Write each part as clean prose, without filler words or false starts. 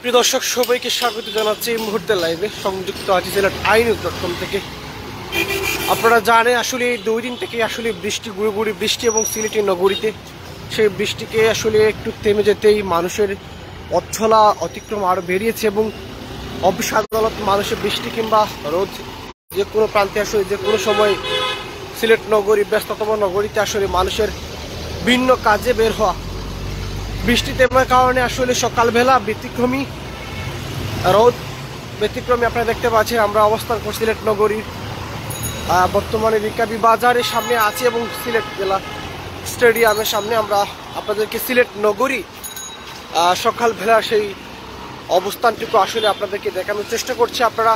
প্রিয় দর্শক সবাইকে স্বাগত জানাচ্ছি এই মুহূর্তে লাইভে সংযুক্ত আছি সিলেট.inews.com থেকে। আপনারা জানেন আসলে এই 2 দিন থেকে আসলে বৃষ্টি গুড়ি বৃষ্টি এবং সিলেটি নগরীতে সেই বৃষ্টিকে আসলে একটু থেমে যেতেই মানুষের পথচলা অতিক্রম আরও বেরিয়েছে এবং অফিস আদালত মানুষের বৃষ্টি কিংবা রোদ যে কোনো প্রান্তে আসলে যে কোনো সময় সিলেট নগরী ব্যস্ততম নগরীতে আসলে মানুষের ভিন্ন কাজে বের হওয়া বৃষ্টি থেমার কারণে আসলে সকালবেলা ব্যতিক্রমী রোদ ব্যতিক্রমী আপনারা দেখতে পাচ্ছেন। আমরা অবস্থান করছি সিলেট নগরীর বর্তমানে রিকাবি বাজারের সামনে আছি এবং সিলেট জেলা স্টেডিয়ামের সামনে আমরা আপনাদেরকে সিলেট নগরী সকালবেলা সেই অবস্থানটুকু আসলে আপনাদেরকে দেখানোর চেষ্টা করছি। আপনারা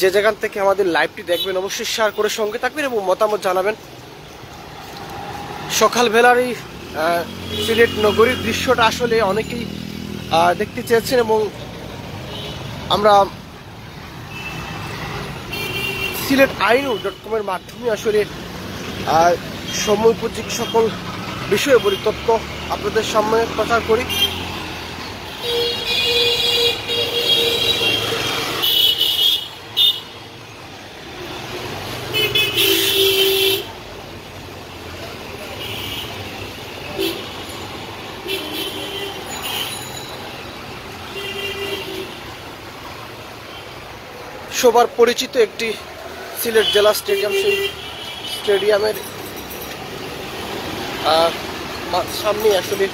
যে জায়গা থেকে আমাদের লাইভটি দেখবেন অবশ্যই শেয়ার করে সঙ্গে থাকবেন এবং মতামত জানাবেন। সকালবেলার এই সিলেট নগরীর দৃশ্যটা আসলে অনেকেই দেখতে চেয়েছেন এবং আমরা সিলেট.inews.com এর মাধ্যমে আসলে সময় উপযোগী সকল বিষয়ে বলি তথ্য আপনাদের সামনে প্রচার করি। সবার পরিচিত একটি সিলেট জেলা স্টেডিয়াম, সেই স্টেডিয়ামের সামনে আসলে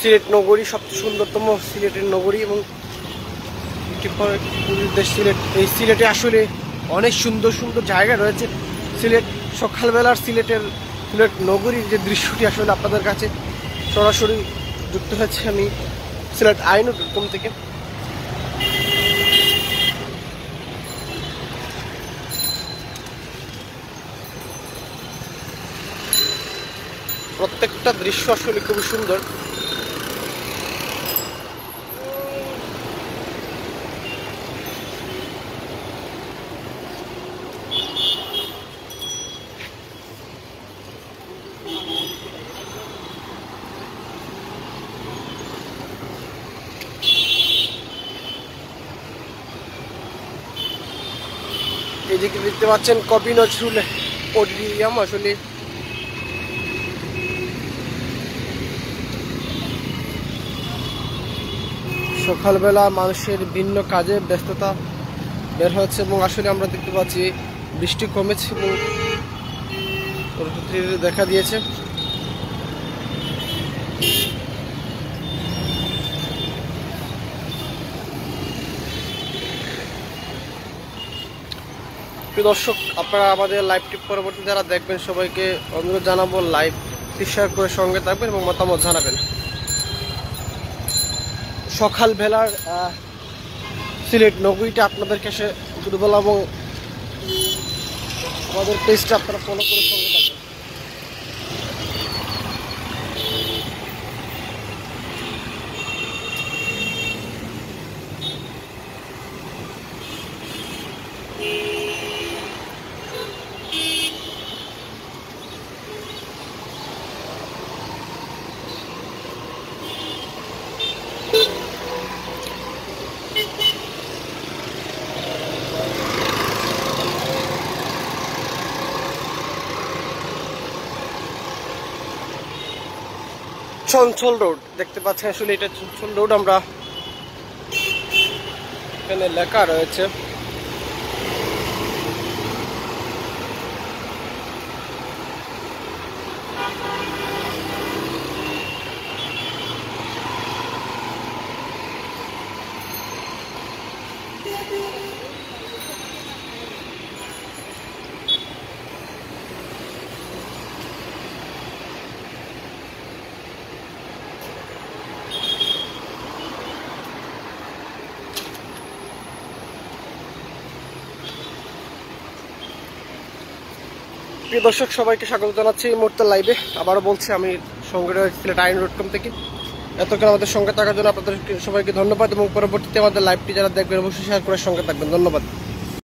সিলেট নগরী সবচেয়ে সুন্দরতম সিলেটের নগরী এবং সিলেট এই সিলেটে আসলে অনেক সুন্দর সুন্দর জায়গা রয়েছে। সিলেট সকালবেলার সিলেট নগরীর যে দৃশ্যটি আসলে আপনাদের কাছে সরাসরি যুক্ত হচ্ছে আমি সিলেট.inews.com থেকে। প্রত্যেকটা দৃশ্য আসলে খুবই সুন্দর। এদিকে দেখতে পাচ্ছেন কবি নজরুল অডিটোরিয়াম। আসলে সকালবেলা মানুষের ভিন্ন কাজে ব্যস্ততা বের হচ্ছে এবং আসলে আমরা দেখতে পাচ্ছি বৃষ্টি কমেছে এবং দেখা দিয়েছে। দর্শক আপনারা আমাদের লাইভটি পরবর্তী যারা দেখবেন সবাইকে অনুরোধ জানাবো লাইভটি শেয়ার করে সঙ্গে থাকবেন এবং মতামত জানাবেন। সকালবেলার সিলেট নগরীটা আপনাদের কাছে শুরু বললাম এবং আমাদের পেজটা আপনারা ফলো করে সঙ্গে থাকবেন। চঞ্চল রোড দেখতে পাচ্ছেন, আসলে এটা চঞ্চল রোড। আমরা এখানে লেখা রয়েছে প্রিয় দর্শক সবাইকে স্বাগত জানাচ্ছি এই মুহূর্তে লাইভে। আবারও বলছি আমি সঙ্গে রয়েছি সিলেট আইন.কম থেকে। এতক্ষণ আমাদের সঙ্গে থাকার জন্য আপনাদের সবাইকে ধন্যবাদ এবং পরবর্তীতে আমাদের লাইভটি যারা দেখবেন অবশ্যই শেয়ার করে সঙ্গে থাকবেন। ধন্যবাদ।